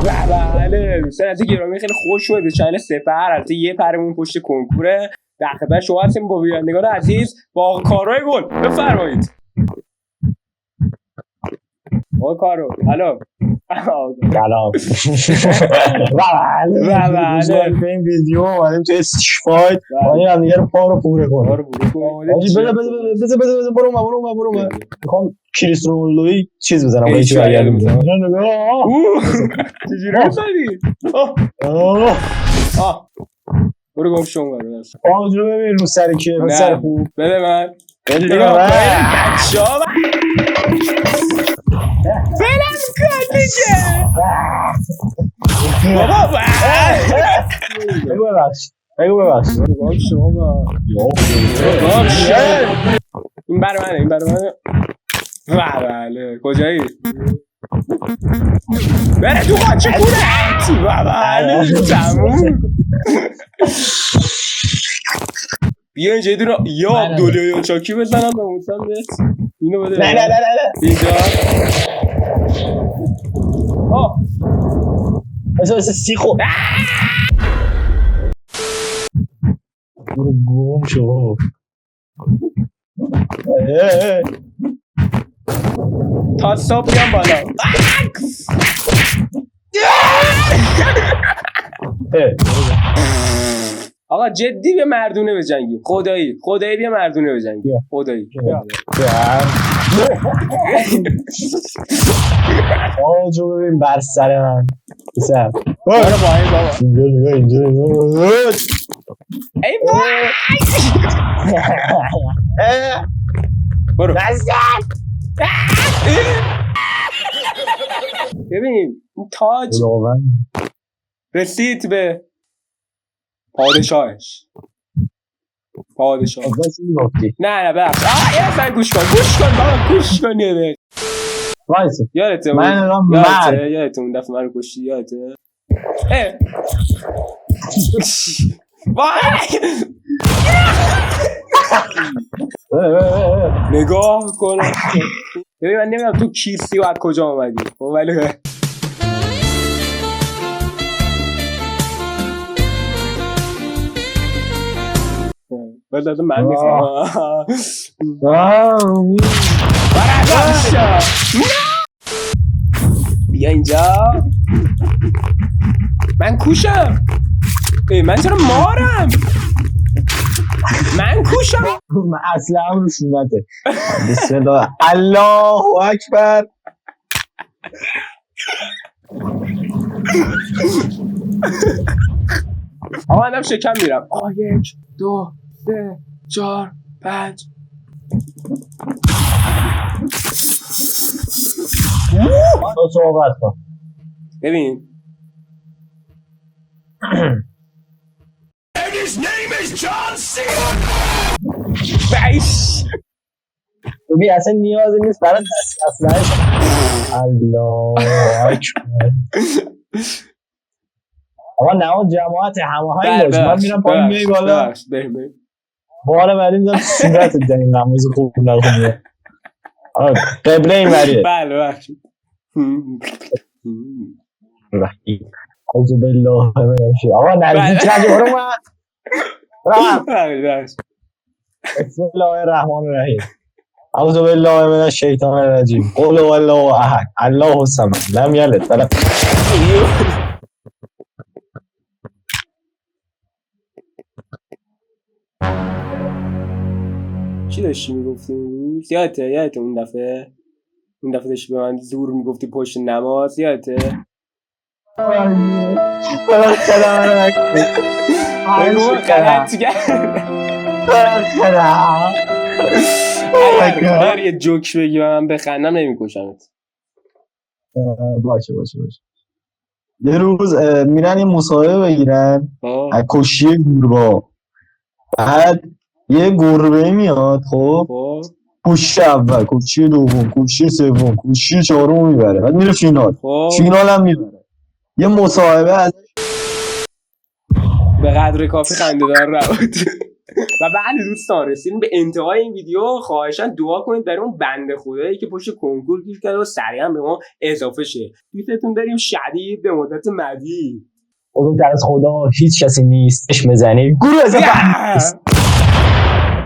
بله دوستان از گرامی خیلی خوش اومدید به چنل سپر. البته یه پرمون پشت کنکوره. در خدمت شما هستیم با بینندگان عزیز با کارهای گل. بفرمایید آقا کارو. الو سلام. بله به این ویدیو اومدیم تو استیشفاید این هم دیگه رو پا رو پوره کنه. بذار برو میخوام کریستیانو رونالدوی چیز بزنم. چجوری می‌زنی؟ برو گم شو اون برو. آجو ببین رو سر کیه رو سر خوب بده من. بده دیگه من فیلم کن دیگه بابا بگو ببخش گم شو بابا. این برای منه بله کجایی؟ بره تو قاچه کونه بله تموم. بیا اینجا یه یا عبدالله یا چاکی بزنم به موسم بهت اینو بده. نه اینجا مثل سیخو برو گم شو. تا صبح بیام بالا. آقا جدی بیا مردونه بجنگیم. خدایی بیا مردونه بجنگیم. خدایی آجو ببین بر سر من بسر برو باید بابا اینجا ای وای برو ببین این تاج رسید به پادشاهش. نه بخش یه اصلا گوش کن بابا گوش کن یه دقیقه. یادته اون دفعه من رو کشتی یادته؟ نگاه کن ببین من نمیدونم تو کیستی و از کجا آمدی ولی بذار من میخوام بیا اینجا من کوشم. من چرا مارم؟ من کوشم. من اصلا هم روشونته. بسم الله الله اکبر. آقا منم شکم میرم. 1 2 3 4 5 تو صحبت کن. ببین And his name is John Cena. ببین اصلا نیازی نیست برای اصلا. الله اکبر. آقا نه جماعت هماهنگ باش. من میرم پایین میای بالا. بار بعدی میذارم صورتت داریم نماز خوب نخونی. قبله این وریه. بله بخشید اعوذ بالله من الشیطان. آقا نزدیک نگی برو من. بسم الله الرحمن الرحیم. اعوذ بالله من الشیطان الرجیم. قل هو الله احد الله الصمد لم یلد ولم چی داشتی میگفتی؟ یادته اون دفعه داشتی به من زور میگفتی پشت نماز یادته؟ اگر یه جوک بگی و من بخندم نمیکشمت. باشه یه روز میرن یه مصاحبه بگیرن از کشی گوربا. بعد یه گربه میاد خب کشی اول کشی دوم کشی سوم کشی چهارم میبره. بعد میره فینال هم میبره. یه مصاحبه از به قدر کافی خنده‌دار نبود. و بله دوستان رسیدیم به انتهای این ویدیو. خواهشاً دعا کنید برای اون بنده خدایی که پشت کنکور گیر کرده و سریعا به ما اضافه شه. دوستتون داریم شدید به مدت مدید. بزرگتر از خدا هیچ کسی نیست. اش بزنید گروه اضافه